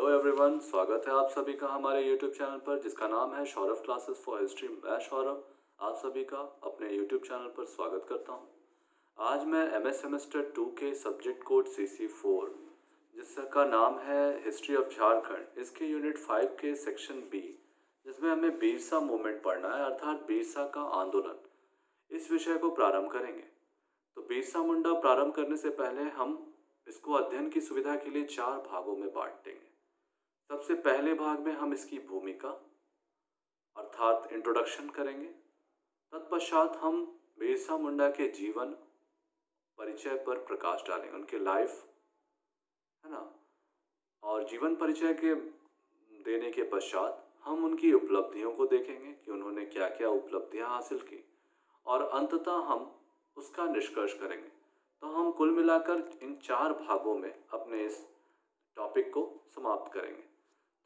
Hello everyone, स्वागत है आप सभी का हमारे यूट्यूब चैनल पर जिसका नाम है सौरभ क्लासेस फॉर हिस्ट्री। मैं सौरभ आप सभी का अपने यूट्यूब चैनल पर स्वागत करता हूं। आज मैं एमएस सेमेस्टर 2 के सब्जेक्ट कोड CC4 जिसका नाम है हिस्ट्री ऑफ झारखंड, इसके यूनिट 5 के सेक्शन बी जिसमें हमें बिरसा मूवमेंट पढ़ना है, अर्थात बिरसा का आंदोलन, इस विषय को प्रारंभ करेंगे। तो बिरसा मुंडा प्रारंभ करने से पहले हम इसको अध्ययन की सुविधा के लिए 4 भागों में बांट देंगे। सबसे पहले भाग में हम इसकी भूमिका अर्थात इंट्रोडक्शन करेंगे। तत्पश्चात हम बिरसा मुंडा के जीवन परिचय पर प्रकाश डालेंगे, उनके लाइफ है ना, और जीवन परिचय के देने के पश्चात हम उनकी उपलब्धियों को देखेंगे कि उन्होंने क्या क्या उपलब्धियां हासिल की, और अंततः हम उसका निष्कर्ष करेंगे। तो हम कुल मिलाकर इन 4 भागों में अपने इस टॉपिक को समाप्त करेंगे।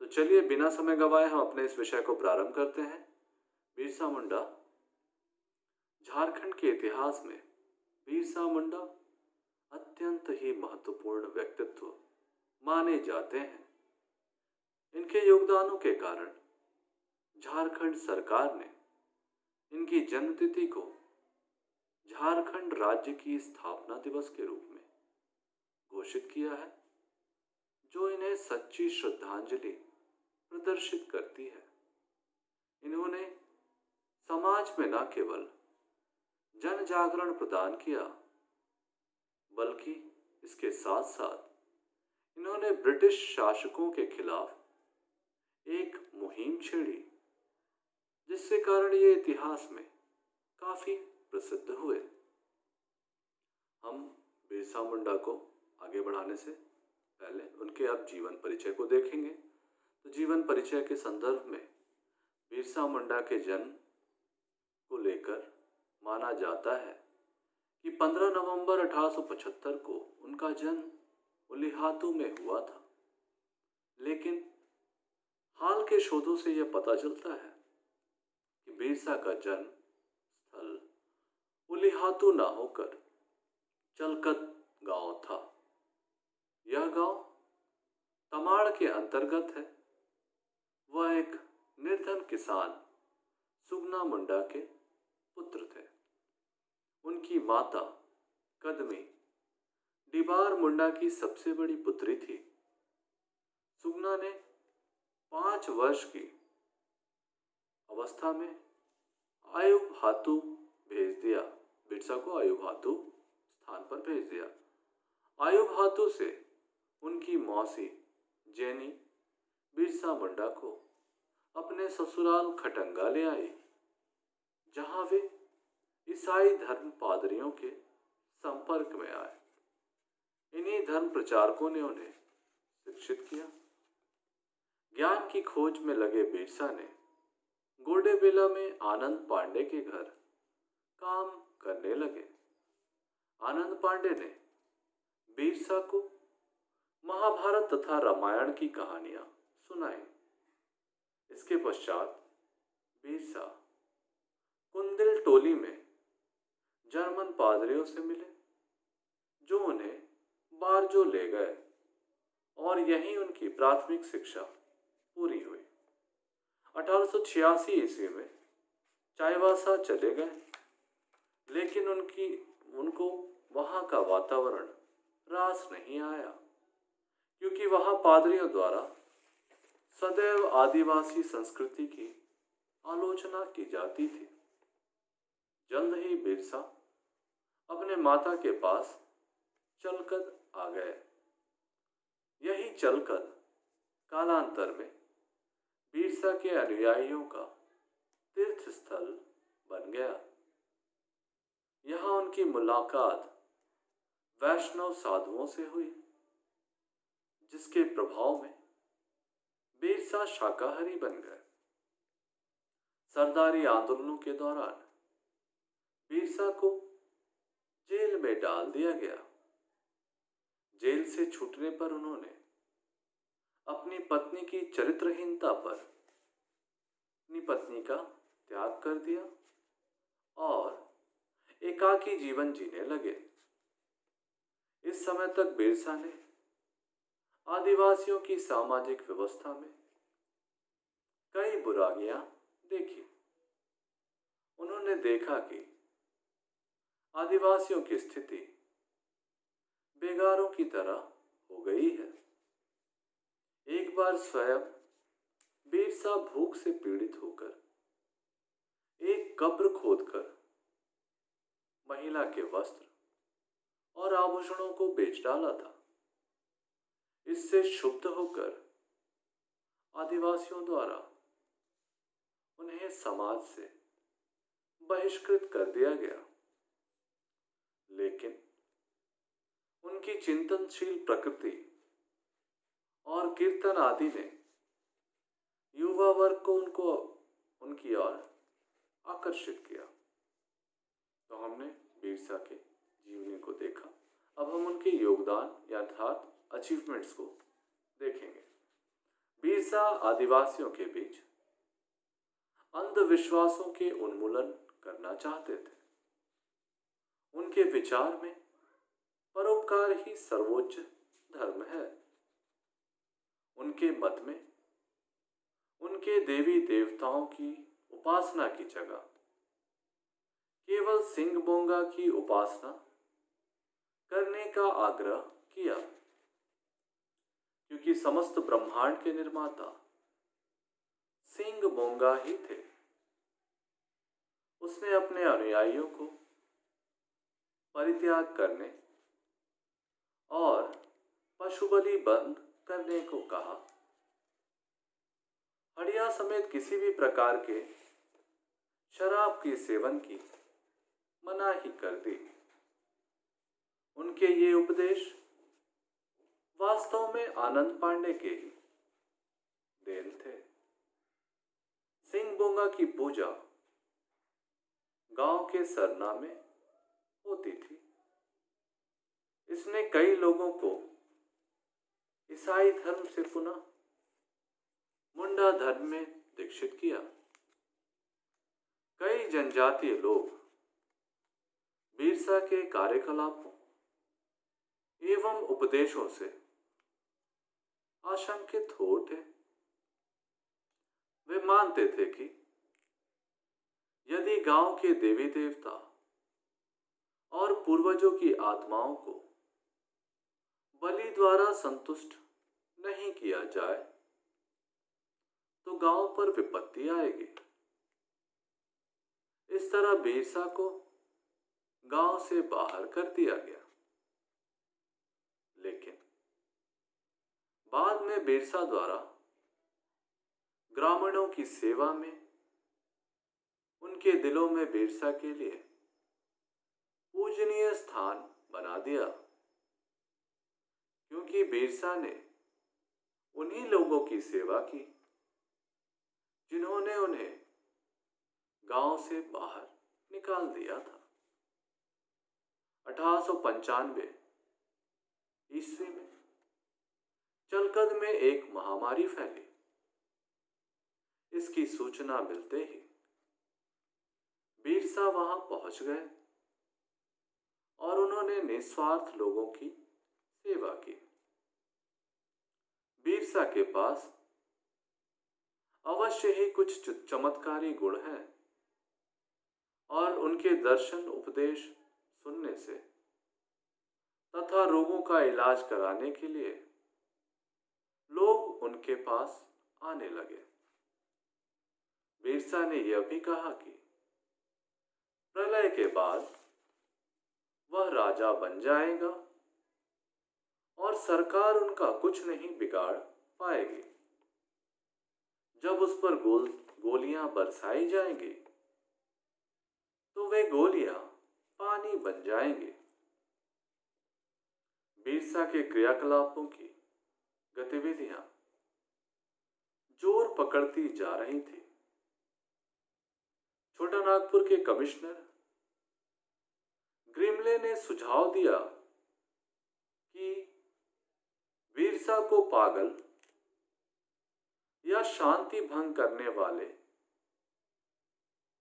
तो चलिए बिना समय गवाए हम अपने इस विषय को प्रारंभ करते हैं। बिरसा मुंडा। झारखंड के इतिहास में बिरसा मुंडा अत्यंत ही महत्वपूर्ण व्यक्तित्व माने जाते हैं। इनके योगदानों के कारण झारखंड सरकार ने इनकी जन्मतिथि को झारखंड राज्य की स्थापना दिवस के रूप में घोषित किया है, जो इन्हें सच्ची श्रद्धांजलि प्रदर्शित करती है। इन्होंने समाज में न केवल जन जागरण प्रदान किया, बल्कि इसके साथ साथ इन्होंने ब्रिटिश शासकों के खिलाफ एक मुहिम छेड़ी, जिसके कारण ये इतिहास में काफी प्रसिद्ध हुए। हम बिरसा मुंडा को आगे बढ़ाने से पहले उनके अब जीवन परिचय को देखेंगे। तो जीवन परिचय के संदर्भ में बिरसा मुंडा के जन्म को लेकर माना जाता है कि 15 नवंबर 1875 को उनका जन्म उलिहातू में हुआ था, लेकिन हाल के शोधों से यह पता चलता है कि बिरसा का जन्म स्थल उलिहातू ना होकर चलकत गांव था। यह गांव तमाड़ के अंतर्गत है। वह एक निर्धन किसान सुगना मुंडा के पुत्र थे। उनकी माता कदमी डिबार मुंडा की सबसे बड़ी पुत्री थी। सुगना ने 5 वर्ष की अवस्था में आयुहातू भेज दिया। बिरसा को आयुहातू स्थान पर भेज दिया। आयुहातू से उनकी मौसी जेनी बिरसा मुंडा को अपने ससुराल खटंगा ले आई, जहां वे ईसाई धर्म पादरियों के संपर्क में आए। इन्हीं धर्म प्रचारकों ने उन्हें शिक्षित किया। ज्ञान की खोज में लगे बिरसा ने गोडेबेला में आनंद पांडे के घर काम करने लगे। आनंद पांडे ने बिरसा को महाभारत तथा रामायण की कहानियां सुनाई। इसके पश्चात बिरसा कुंदिल टोली में जर्मन पादरियों से मिले, जो उन्हें बारजो ले गए, और यहीं उनकी प्राथमिक शिक्षा पूरी हुई। 1886 ईस्वी में चाईबासा चले गए, लेकिन उनको वहां का वातावरण रास नहीं आया, क्योंकि वहां पादरियों द्वारा सदैव आदिवासी संस्कृति की आलोचना की जाती थी। जल्द ही बिरसा अपने माता के पास चलकद आ गए। यही चलकद कालांतर में बिरसा के अनुयायियों का तीर्थ स्थल बन गया। यहां उनकी मुलाकात वैष्णव साधुओं से हुई, जिसके प्रभाव में बिरसा शाकाहारी बन गए। सरदारी आंदोलनों के दौरान बिरसा को जेल में डाल दिया गया। जेल से छूटने पर उन्होंने अपनी पत्नी की चरित्रहीनता पर अपनी पत्नी का त्याग कर दिया और एकाकी जीवन जीने लगे। इस समय तक बिरसा ने आदिवासियों की सामाजिक व्यवस्था में कई बुराइयां देखी। उन्होंने देखा कि आदिवासियों की स्थिति बेगारों की तरह हो गई है। एक बार स्वयं बिरसा भूख से पीड़ित होकर एक कब्र खोदकर महिला के वस्त्र और आभूषणों को बेच डाला था। इससे क्षुब्ध होकर आदिवासियों द्वारा उन्हें समाज से बहिष्कृत कर दिया गया। लेकिन उनकी चिंतनशील प्रकृति और कीर्तन आदि ने युवा वर्ग को उनकी ओर आकर्षित किया। तो हमने बिरसा के जीवनी को देखा। अब हम उनके योगदान अर्थात अचीवमेंट्स को देखेंगे। बिरसा आदिवासियों के बीच अंधविश्वासों के उन्मूलन करना चाहते थे। उनके विचार में परोपकार ही सर्वोच्च धर्म है। उनके मत में उनके देवी देवताओं की उपासना की जगह केवल सिंह बोंगा की उपासना करने का आग्रह किया, क्योंकि समस्त ब्रह्मांड के निर्माता सिंह बोंगा ही थे। उसने अपने अनुयायियों को परित्याग करने और पशु बलि बंद करने को कहा। हड़िया समेत किसी भी प्रकार के शराब के सेवन की मनाही कर दी। उनके ये उपदेश वास्तव में आनंद पांडे के ही देन थे। सिंह बोंगा की पूजा गांव के सरना में होती थी। इसने कई लोगों को ईसाई धर्म से पुनः मुंडा धर्म में दीक्षित किया। कई जनजातीय लोग बिरसा के कार्यकलापों एवं उपदेशों से आशंकित हो उठे। वे मानते थे कि यदि गांव के देवी देवता और पूर्वजों की आत्माओं को बलि द्वारा संतुष्ट नहीं किया जाए तो गांव पर विपत्ति आएगी। इस तरह बिरसा को गांव से बाहर कर दिया गया। लेकिन बाद में बिरसा द्वारा ग्रामीणों की सेवा में उनके दिलों में बिरसा के लिए पूजनीय स्थान बना दिया, क्योंकि बिरसा ने उन्हीं लोगों की सेवा की जिन्होंने उन्हें गांव से बाहर निकाल दिया था। 1895 ईस्वी में चलकद में एक महामारी फैली। इसकी सूचना मिलते ही बिरसा वहां पहुंच गए और उन्होंने निस्वार्थ लोगों की सेवा की। बिरसा के पास अवश्य ही कुछ चमत्कारी गुण हैं और उनके दर्शन उपदेश सुनने से तथा रोगों का इलाज कराने के लिए लोग उनके पास आने लगे। बिरसा ने यह भी कहा कि प्रलय के बाद वह राजा बन जाएगा और सरकार उनका कुछ नहीं बिगाड़ पाएगी। जब उस पर गोलियां बरसाई जाएंगी तो वे गोलियां पानी बन जाएंगे। बिरसा के क्रियाकलापों की गतिविधियां जोर पकड़ती जा रही थी। छोटा नागपुर के कमिश्नर ग्रिमले ने सुझाव दिया कि बिरसा को पागल या शांति भंग करने वाले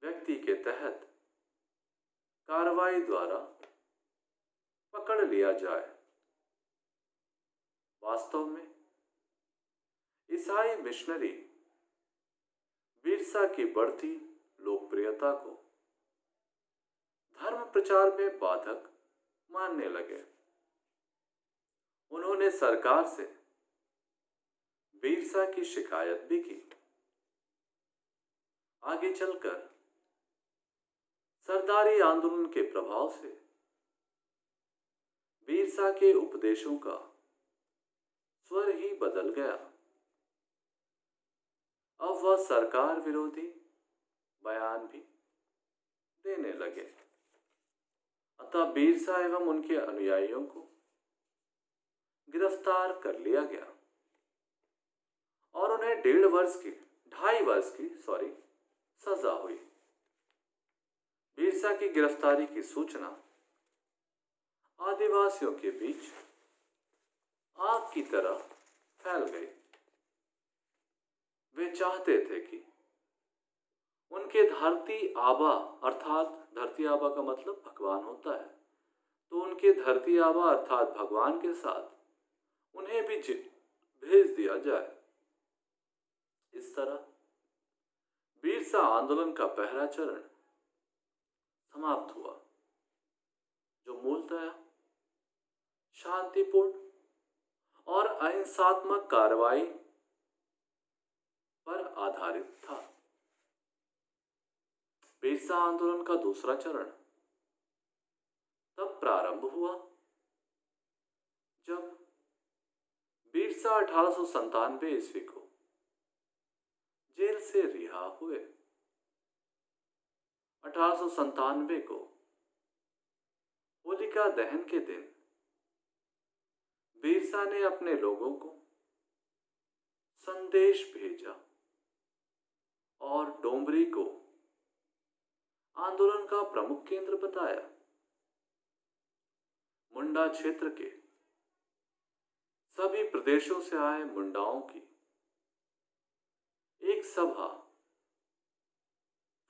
व्यक्ति के तहत कार्रवाई द्वारा पकड़ लिया जाए। वास्तव में ईसाई मिशनरी बिरसा की बढ़ती लोकप्रियता को धर्म प्रचार में बाधक मानने लगे। उन्होंने सरकार से बिरसा की शिकायत भी की। आगे चलकर सरदारी आंदोलन के प्रभाव से बिरसा के उपदेशों का स्वर ही बदल गया। अब वह सरकार विरोधी बयान भी देने लगे। अतः बिरसा एवं उनके अनुयायियों को गिरफ्तार कर लिया गया और उन्हें 2.5 वर्ष की सजा हुई। बिरसा की गिरफ्तारी की सूचना आदिवासियों के बीच आग की तरह फैल गई। वे चाहते थे कि उनके धरती आबा, अर्थात धरती आबा का मतलब भगवान होता है, तो उनके धरती आबा अर्थात भगवान के साथ उन्हें भी भेज दिया जाए। इस तरह बिरसा आंदोलन का पहला चरण समाप्त हुआ, जो मूलतः शांतिपूर्ण और अहिंसात्मक कार्रवाई पर आधारित था। बिरसा आंदोलन का दूसरा चरण तब प्रारंभ हुआ जब बिरसा 1897 ईस्वी को जेल से रिहा हुए। 1897 को होलिका दहन के दिन बिरसा ने अपने लोगों को संदेश भेजा और डोंबरी को आंदोलन का प्रमुख केंद्र बताया। मुंडा क्षेत्र के सभी प्रदेशों से आए मुंडाओं की एक सभा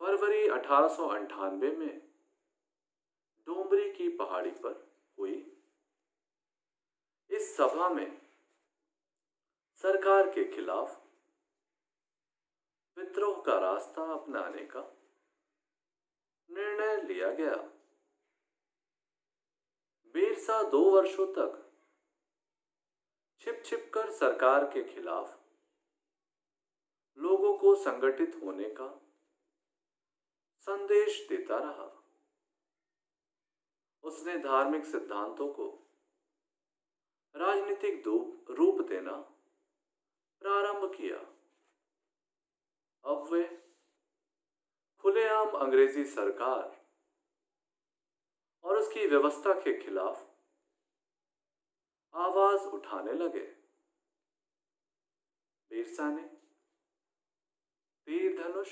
फरवरी 1898 में डोंबरी की पहाड़ी पर हुई। इस सभा में सरकार के खिलाफ विद्रोह का रास्ता अपनाने का निर्णय लिया गया। बिरसा 2 वर्षों तक छिप छिप कर सरकार के खिलाफ लोगों को संगठित होने का संदेश देता रहा। उसने धार्मिक सिद्धांतों को राजनीतिक रूप देना प्रारंभ किया। अब वे खुलेआम अंग्रेजी सरकार और उसकी व्यवस्था के खिलाफ आवाज उठाने लगे। बिरसा ने तीर धनुष,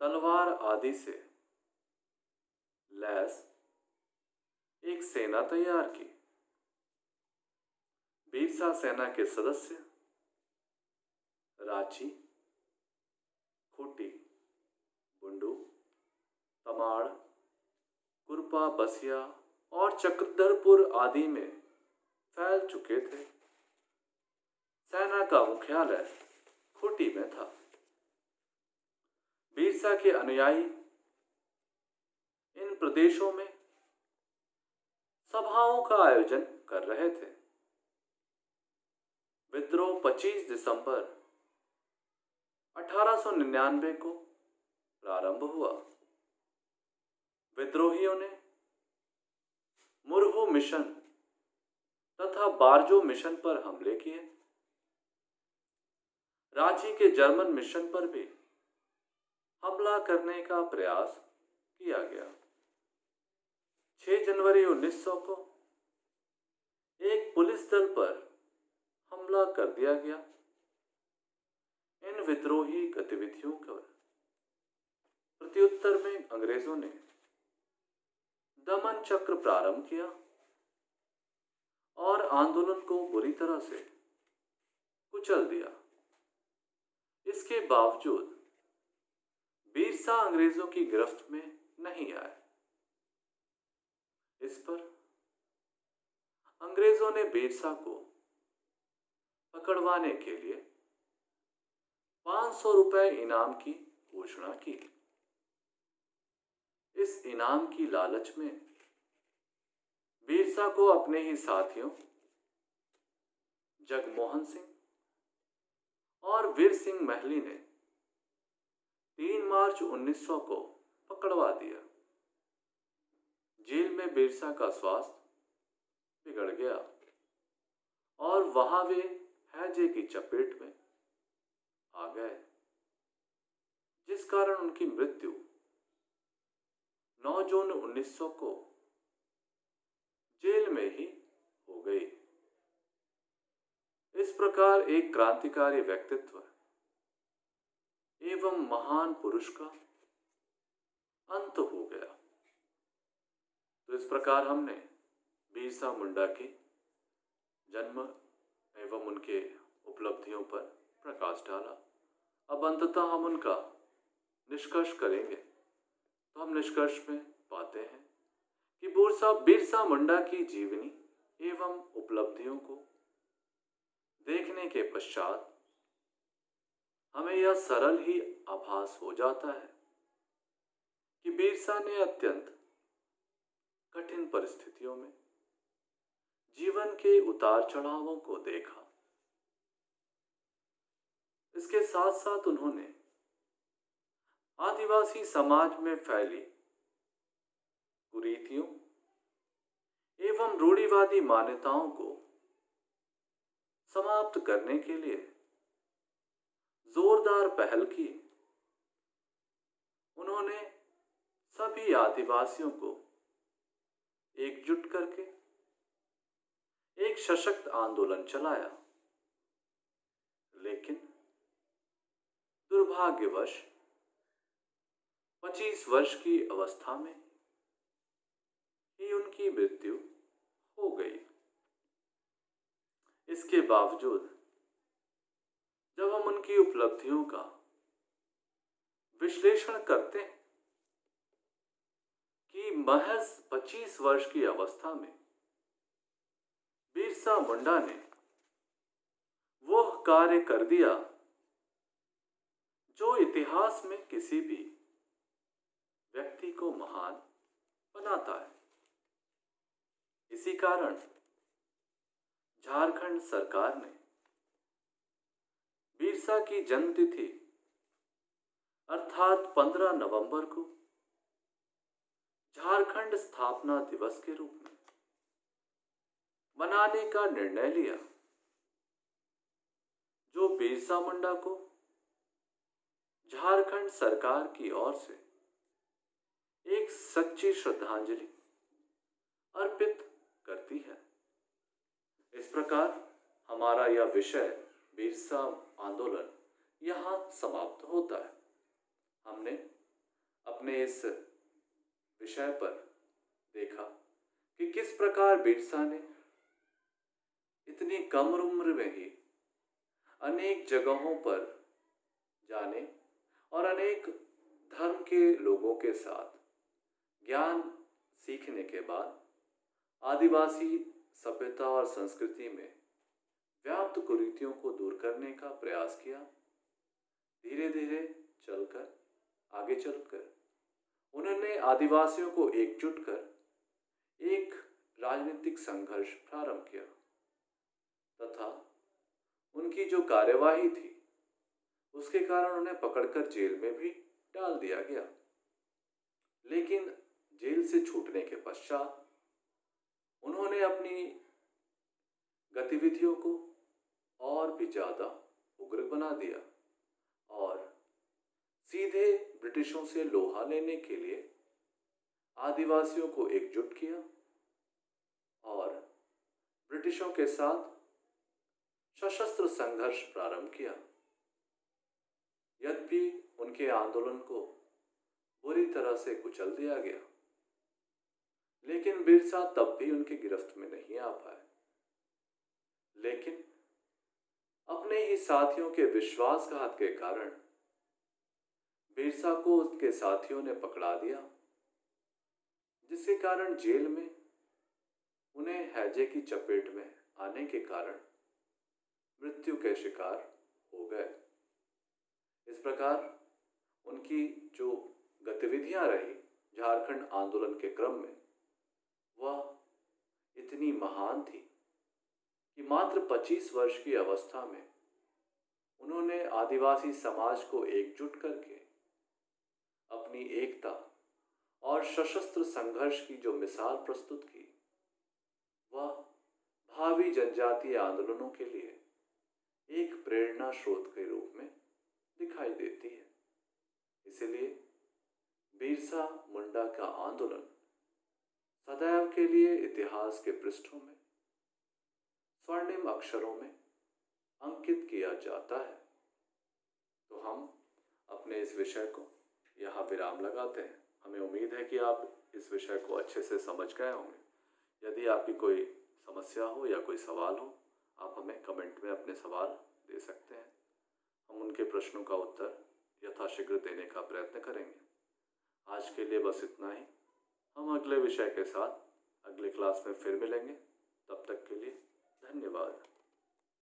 तलवार आदि से लैस एक सेना तैयार की। बिरसा सेना के सदस्य रांची, खूंटी, बुंडू, तमाड़, कुरपा, बसिया और चक्रधरपुर आदि में फैल चुके थे। सेना का मुख्यालय खूंटी में था। बिरसा के अनुयायी इन प्रदेशों में सभाओं का आयोजन कर रहे थे। विद्रोह 25 दिसंबर 1899 को प्रारंभ हुआ। विद्रोहियों ने मुरहू मिशन तथा बारजो मिशन पर हमले किए। रांची के जर्मन मिशन पर भी हमला करने का प्रयास किया गया। 6 जनवरी 1900 को एक पुलिस दल पर हमला कर दिया गया। इन विद्रोही गतिविधियों का प्रत्युत्तर में अंग्रेजों ने दमन चक्र प्रारंभ किया और आंदोलन को बुरी तरह से कुचल दिया। इसके बावजूद बिरसा अंग्रेजों की गिरफ्त में नहीं आए। इस पर अंग्रेजों ने बिरसा को पकड़वाने के लिए 500 रुपए इनाम की घोषणा की। इस इनाम की लालच में बिरसा को अपने ही साथियों जगमोहन सिंह और वीर सिंह महली ने 3 मार्च 1900 को पकड़वा दिया। जेल में बिरसा का स्वास्थ्य बिगड़ गया और वहां वे हैजे की चपेट में आ गए, जिस कारण उनकी मृत्यु 9 जून 1900 को जेल में ही हो गई। इस प्रकार एक क्रांतिकारी व्यक्तित्व एवं महान पुरुष का अंत हो गया। तो इस प्रकार हमने बिरसा मुंडा की जन्म एवं उनके उपलब्धियों पर प्रकाश डाला। अब अंततः हम उनका निष्कर्ष करेंगे तो हम निष्कर्ष में पाते हैं कि बिरसा मुंडा की जीवनी एवं उपलब्धियों को देखने के पश्चात हमें यह सरल ही आभास हो जाता है कि बिरसा ने अत्यंत कठिन परिस्थितियों में जीवन के उतार चढ़ावों को देखा। इसके साथ साथ उन्होंने आदिवासी समाज में फैली कुरीतियों एवं रूढ़िवादी मान्यताओं को समाप्त करने के लिए जोरदार पहल की। उन्होंने सभी आदिवासियों को एकजुट करके एक सशक्त आंदोलन चलाया, लेकिन दुर्भाग्यवश 25 वर्ष की अवस्था में ही उनकी मृत्यु हो गई। इसके बावजूद जब हम उनकी उपलब्धियों का विश्लेषण करते हैं कि महज 25 वर्ष की अवस्था में बिरसा मुंडा ने वह कार्य कर दिया जो इतिहास में किसी भी व्यक्ति को महान बनाता है। इसी कारण झारखंड सरकार ने बिरसा की जन्मतिथि अर्थात 15 नवंबर को झारखंड स्थापना दिवस के रूप में मनाने का निर्णय लिया, जो बिरसा मुंडा को झारखंड सरकार की ओर से एक सच्ची श्रद्धांजलि अर्पित करती है। इस प्रकार हमारा यह विषय बिरसा आंदोलन यहाँ समाप्त होता है। हमने अपने इस विषय पर देखा कि किस प्रकार बिरसा ने इतनी कम उम्र में ही अनेक जगहों पर जाने और अनेक धर्म के लोगों के साथ ज्ञान सीखने के बाद आदिवासी सभ्यता और संस्कृति में व्याप्त कुरीतियों को दूर करने का प्रयास किया। धीरे धीरे आगे चलकर उन्होंने आदिवासियों को एकजुट कर एक राजनीतिक संघर्ष प्रारंभ किया तथा उनकी जो कार्यवाही थी उसके कारण उन्हें पकड़कर जेल में भी डाल दिया गया। लेकिन जेल से छूटने के पश्चात उन्होंने अपनी गतिविधियों को और भी ज्यादा उग्र बना दिया और सीधे ब्रिटिशों से लोहा लेने के लिए आदिवासियों को एकजुट किया और ब्रिटिशों के साथ सशस्त्र संघर्ष प्रारंभ किया। यद्यपि उनके आंदोलन को बुरी तरह से कुचल दिया गया, लेकिन बिरसा तब भी उनकी गिरफ्त में नहीं आ पाए। लेकिन अपने ही साथियों के विश्वासघात के कारण बिरसा को उसके साथियों ने पकड़ा दिया, जिसके कारण जेल में उन्हें हैजे की चपेट में आने के कारण मृत्यु मृत्यु के शिकार हो गए। इस प्रकार उनकी जो गतिविधियां रही झारखंड आंदोलन के क्रम में, वह इतनी महान थी कि मात्र 25 वर्ष की अवस्था में उन्होंने आदिवासी समाज को एकजुट करके अपनी एकता और सशस्त्र संघर्ष की जो मिसाल प्रस्तुत की, वह भावी जनजातीय आंदोलनों के लिए एक प्रेरणा स्रोत के रूप में दिखाई देती है। इसलिए बिरसा मुंडा का आंदोलन सदैव के लिए इतिहास के पृष्ठों में स्वर्णिम अक्षरों में अंकित किया जाता है। तो हम अपने इस विषय को यहाँ विराम लगाते हैं। हमें उम्मीद है कि आप इस विषय को अच्छे से समझ गए होंगे। यदि आपकी कोई समस्या हो या कोई सवाल हो, आप हमें कमेंट में अपने सवाल दे सकते हैं। हम उनके प्रश्नों का उत्तर यथाशीघ्र देने का प्रयत्न करेंगे। आज के लिए बस इतना ही। हम अगले विषय के साथ अगले क्लास में फिर मिलेंगे। तब तक के लिए धन्यवाद।